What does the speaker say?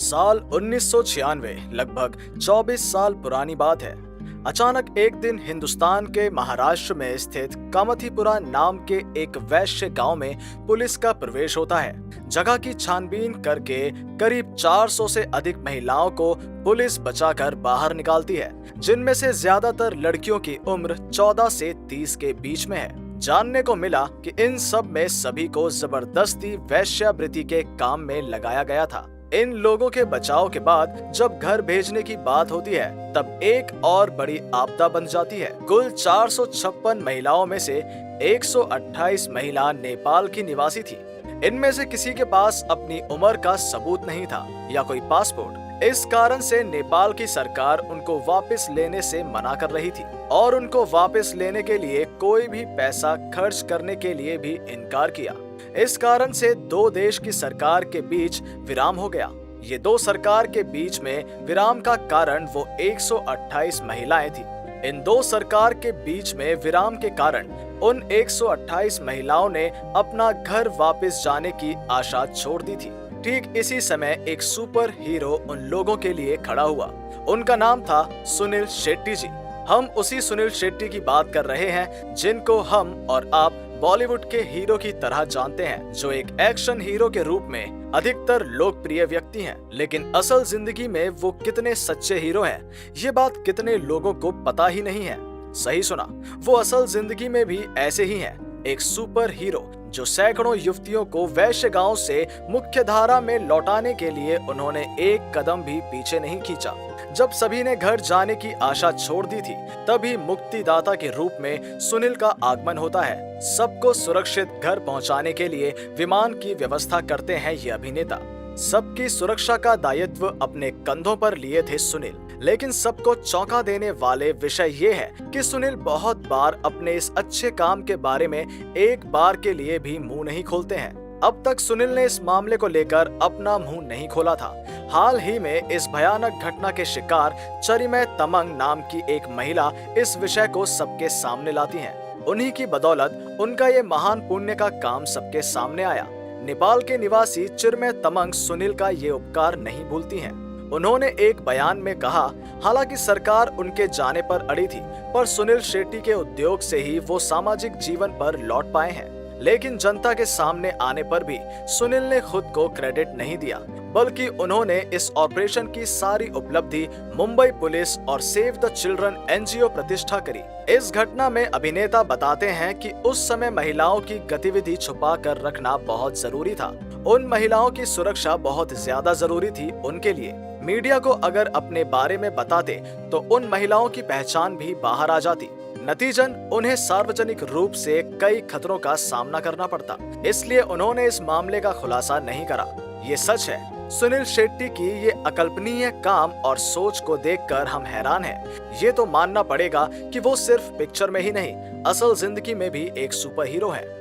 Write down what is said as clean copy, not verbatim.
साल 1996 लगभग 24 साल पुरानी बात है। अचानक एक दिन हिंदुस्तान के महाराष्ट्र में स्थित कामथीपुरा नाम के एक वैश्य गांव में पुलिस का प्रवेश होता है। जगह की छानबीन करके करीब 400 से अधिक महिलाओं को पुलिस बचाकर बाहर निकालती है, जिनमें से ज्यादातर लड़कियों की उम्र 14 से 30 के बीच में है। जानने को मिला कि इन सब में सभी को जबरदस्ती वेश्यावृत्ति के काम में लगाया गया था। इन लोगों के बचाव के बाद जब घर भेजने की बात होती है, तब एक और बड़ी आपदा बन जाती है। कुल 456 महिलाओं में से 128 महिला नेपाल की निवासी थी। इनमें से किसी के पास अपनी उम्र का सबूत नहीं था या कोई पासपोर्ट। इस कारण से नेपाल की सरकार उनको वापस लेने से मना कर रही थी और उनको वापस लेने के लिए कोई भी पैसा खर्च करने के लिए भी इनकार किया। इस कारण से दो देश की सरकार के बीच विराम हो गया। ये दो सरकार के बीच में विराम का कारण वो 128 महिलाएं थी। इन दो सरकार के बीच में विराम के कारण उन 128 महिलाओं ने अपना घर वापस जाने की आशा छोड़ दी थी। ठीक इसी समय एक सुपर हीरो उन लोगों के लिए खड़ा हुआ। उनका नाम था सुनील शेट्टी जी। हम उसी सुनील शेट्टी की बात कर रहे हैं जिनको हम और आप बॉलीवुड के हीरो की तरह जानते हैं, जो एक एक्शन हीरो के रूप में अधिकतर लोकप्रिय व्यक्ति हैं। लेकिन असल जिंदगी में वो कितने सच्चे हीरो हैं, ये बात कितने लोगों को पता ही नहीं है। सही सुना, वो असल जिंदगी में भी ऐसे ही हैं, एक सुपर हीरो जो सैकड़ों युवतियों को वैश्य गांव से मुख्य धारा में लौटाने के लिए उन्होंने एक कदम भी पीछे नहीं खींचा। जब सभी ने घर जाने की आशा छोड़ दी थी, तभी मुक्तिदाता के रूप में सुनील का आगमन होता है। सबको सुरक्षित घर पहुंचाने के लिए विमान की व्यवस्था करते हैं ये अभिनेता। सबकी सुरक्षा का दायित्व अपने कंधों पर लिए थे सुनील। लेकिन सबको चौंका देने वाले विषय ये है कि सुनील बहुत बार अपने इस अच्छे काम के बारे में एक बार के लिए भी मुंह नहीं खोलते हैं। अब तक सुनील ने इस मामले को लेकर अपना मुंह नहीं खोला था। हाल ही में इस भयानक घटना के शिकार चरिमय तमंग नाम की एक महिला इस विषय को सबके सामने लाती हैं। उन्हीं की बदौलत उनका ये महान पुण्य का काम सबके सामने आया। नेपाल के निवासी चिरमय तमंग सुनील का ये उपकार नहीं भूलती हैं। उन्होंने एक बयान में कहा, हालांकि सरकार उनके जाने पर अड़ी थी, पर सुनील शेट्टी के उद्योग से ही वो सामाजिक जीवन पर लौट पाए हैं। लेकिन जनता के सामने आने पर भी सुनील ने खुद को क्रेडिट नहीं दिया, बल्कि उन्होंने इस ऑपरेशन की सारी उपलब्धि मुंबई पुलिस और सेव द चिल्ड्रन एनजीओ प्रतिष्ठा करी। इस घटना में अभिनेता बताते हैं कि उस समय महिलाओं की गतिविधि छुपा कर रखना बहुत जरूरी था। उन महिलाओं की सुरक्षा बहुत ज्यादा जरूरी थी उनके लिए। मीडिया को अगर अपने बारे में बताते तो उन महिलाओं की पहचान भी बाहर आ जाती। नतीजन उन्हें सार्वजनिक रूप से कई खतरों का सामना करना पड़ता। इसलिए उन्होंने इस मामले का खुलासा नहीं करा। ये सच है, सुनील शेट्टी की ये अकल्पनीय काम और सोच को देखकर हम हैरान हैं। ये तो मानना पड़ेगा कि वो सिर्फ पिक्चर में ही नहीं, असल जिंदगी में भी एक सुपर हीरो है।